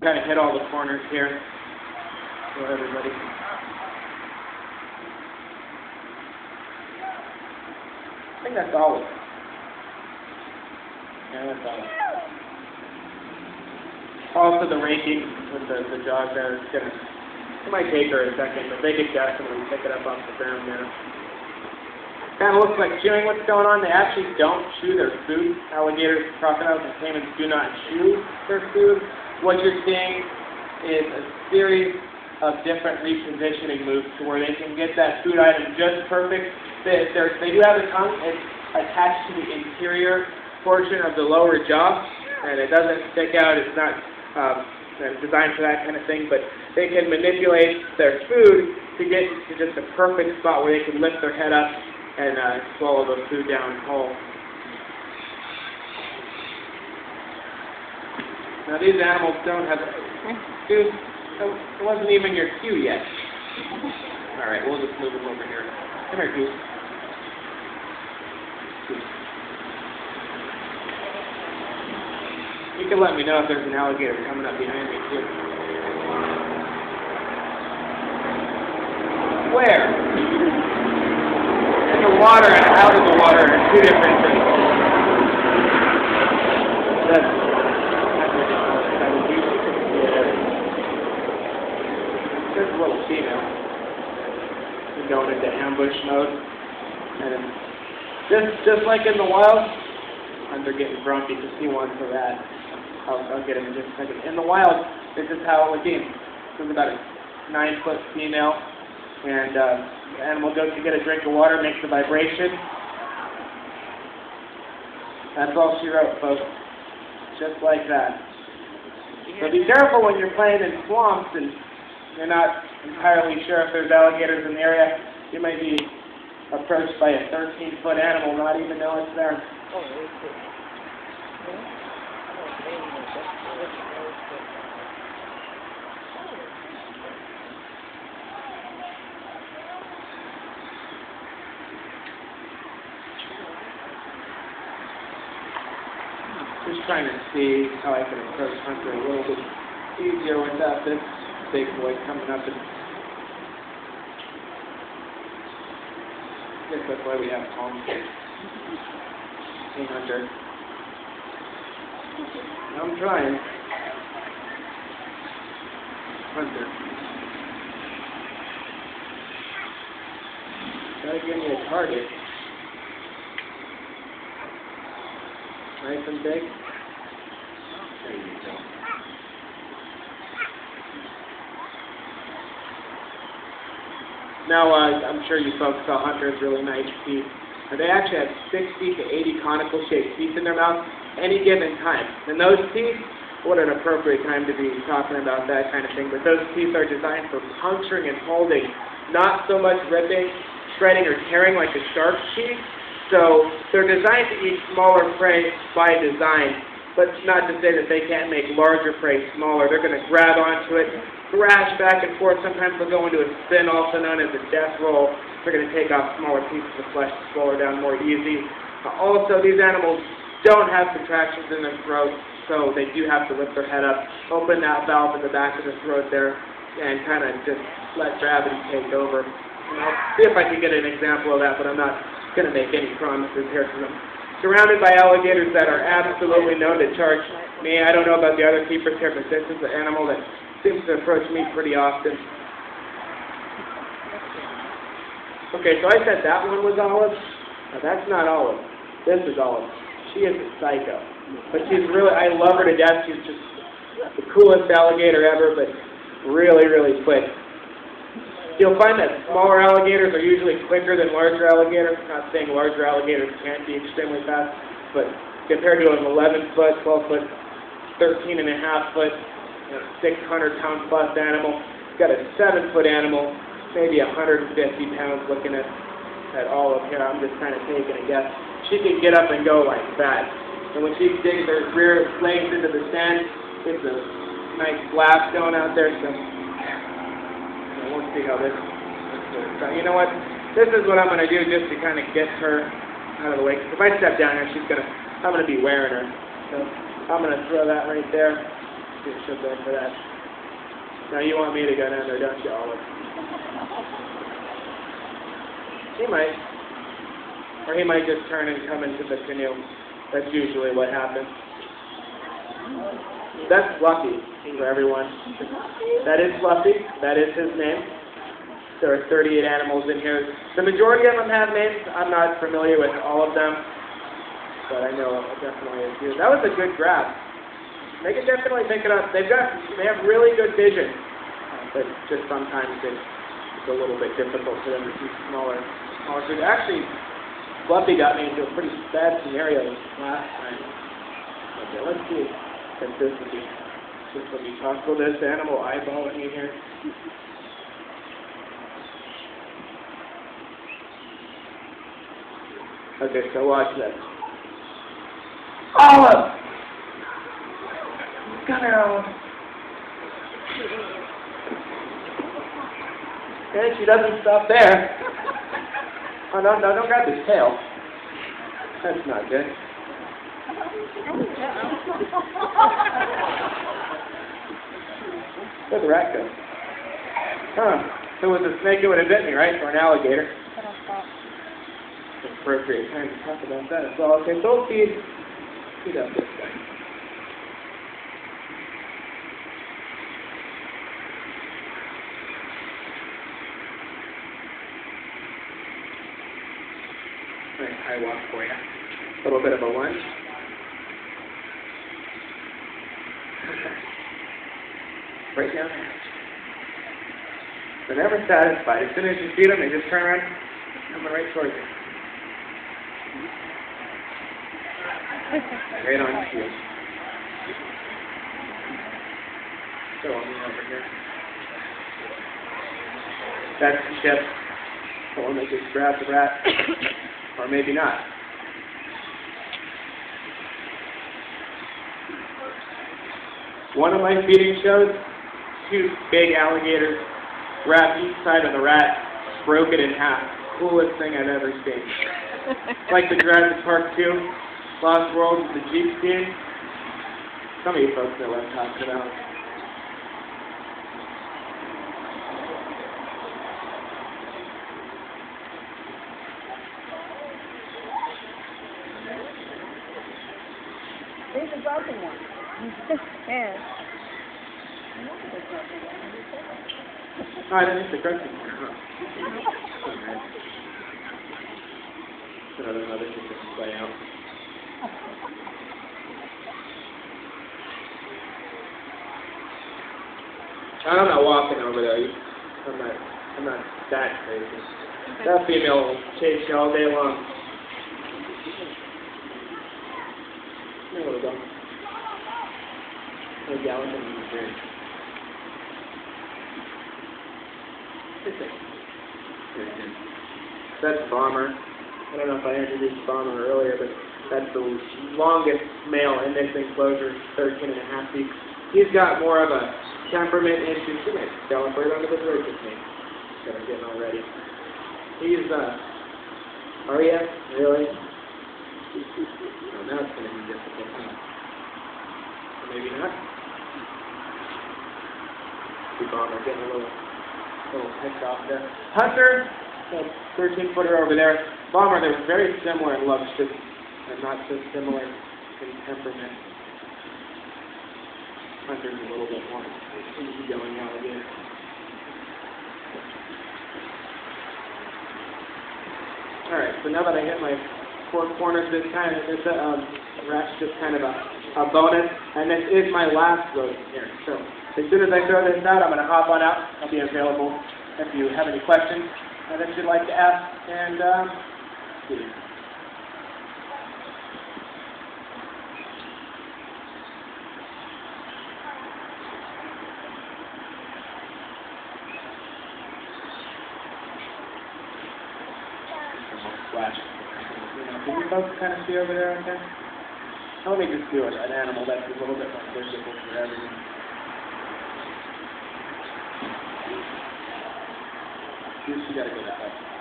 Kind of hit all the corners here for everybody. I think that's all of it. Yeah, that's all of it. Also, the raking with the jog there is gonna, it might take her a second, but they could definitely pick it up off the ground now. Kind of looks like chewing. What's going on? They actually don't chew their food. Alligators, crocodiles, and caimans do not chew their food. What you're seeing is a series of different repositioning moves to where they can get that food item just perfect. They do have a tongue. It's attached to the interior portion of the lower jaw, and it doesn't stick out. It's not designed for that kind of thing, but they can manipulate their food to get to just a perfect spot where they can lift their head up and swallow the food down whole. Now these animals don't have, dude, it wasn't even your cue yet. Alright, we'll just move them over here. Come here, Goose. You can let me know if there's an alligator coming up behind me, too. Where? In the water and out of the water are two different things. There's a little female. She's going into ambush mode. And just like in the wild, they're getting grumpy to see one for that. I'll get him in just a second. In the wild, this is how it would be. This is about a 9-foot female, and the animal goes to get a drink of water, makes a vibration. That's all she wrote, folks. Just like that. So be careful when you're playing in swamps and you're not entirely sure if there's alligators in the area. You might be approached by a 13-foot animal, not even know it's there. Just trying to see how I can approach Hunter a little bit easier without this big boy coming up and I guess that's why we have Tom. Hey, Hunter. I'm trying. Hunter. Gotta give me a target. Nice and big. There you go. Now, I'm sure you folks saw Hunter's really nice teeth. They actually have 60 to 80 conical shaped teeth in their mouth any given time. And those teeth, what an appropriate time to be talking about that kind of thing, but those teeth are designed for puncturing and holding, not so much ripping, shredding, or tearing like a shark's teeth. So they're designed to eat smaller prey by design, but not to say that they can't make larger prey smaller. They're going to grab onto it, thrash back and forth. Sometimes they'll go into a spin, also known as a death roll. They're going to take off smaller pieces of flesh to slow her down more easy. Also, these animals don't have contractions in their throat, so they do have to lift their head up, open that valve in the back of the throat there, and kind of just let gravity take over. And I'll see if I can get an example of that, but I'm not going to make any promises here because I'm surrounded by alligators that are absolutely known to charge me. I don't know about the other keepers here, but this is an animal that seems to approach me pretty often. Okay, so I said that one was Olive. Now, that's not Olive. This is Olive. She is a psycho. But she's really, I love her to death. She's just the coolest alligator ever, but really, really quick. You'll find that smaller alligators are usually quicker than larger alligators. I'm not saying larger alligators can't be extremely fast, but compared to an 11-foot, 12-foot, 13.5-foot, 600-pound plus animal, you've got a 7-foot animal, maybe 150 pounds looking at Olive here. I'm just kind of taking a guess. She can get up and go like that. And when she digs her rear legs into the sand, it's a nice blast going out there. So we'll see how this works out. You know what? This is what I'm going to do just to kind of get her out of the way. If I step down here, I'm going to be wearing her. So I'm going to throw that right there. She'll go for that. Now you want me to go down there, don't you, Olive? He might. Or he might just turn and come into the canoe. That's usually what happens. That's Fluffy for everyone. That is Fluffy. That is his name. There are 38 animals in here. The majority of them have names. I'm not familiar with all of them, but I know definitely a few. That was a good grab. They can definitely pick it up. They have really good vision, but just sometimes it's a little bit difficult for them to see smaller food. Actually, Fluffy got me into a pretty bad scenario last time. Okay, let's see if this will be possible. This animal eyeballing me here. Okay, so watch this. Olive! Come here, Olive. Okay, she doesn't stop there. Oh, no, don't grab his tail. That's not good. Where'd the rat go? Huh. If it was a snake, it would have bit me, right? Or an alligator. Appropriate time to talk about that as well. Okay, so we'll feed up this guy. Nice high walk for you. A little bit of a lunge. Right down there. They're never satisfied. As soon as you feed them, they just turn around, coming right towards you. Right on cue. Show me over here. That's the ship. The one that just grabbed the rat. Or maybe not. One of my feeding shows, two big alligators wrapped each side of the rat, broke it in half. Coolest thing I've ever seen. Like the Jurassic Park 2, Lost World with the Jeep scene. Some of you folks know what I'm talking about. There's a broken one. Yeah. Oh, I didn't think the broken one, huh? Alright. Another thing to play out. I'm not walking over there. I'm not that crazy. Okay. That female will chase you all day long. There we go. No galloping in the drink. That's Bomber. I don't know if I introduced Bomber earlier, but that's the longest male in this enclosure, 13 and a half feet. He's got more of a temperament into it. Going right under the bridge with me. That I'm getting all ready. He's, are you? Really? Oh, now it's going to be difficult, huh? Or maybe not. See Bomber getting a little picked off there. Hunter, that 13-footer over there. Bomber, they're very similar in looks, just not so similar in temperament. Hunter's a little bit more easygoing alligator. Alright, so now that I hit my four corners, this rat's just kind of a bonus, and this is my last rodent here. So as soon as I throw this out, I'm going to hop on out. I'll be available if you have any questions that you'd like to ask, and see. Flash. Can you folks kind of see over there, okay? Let me just do it, an animal that's a little bit more visible for everyone. You gotta go that way.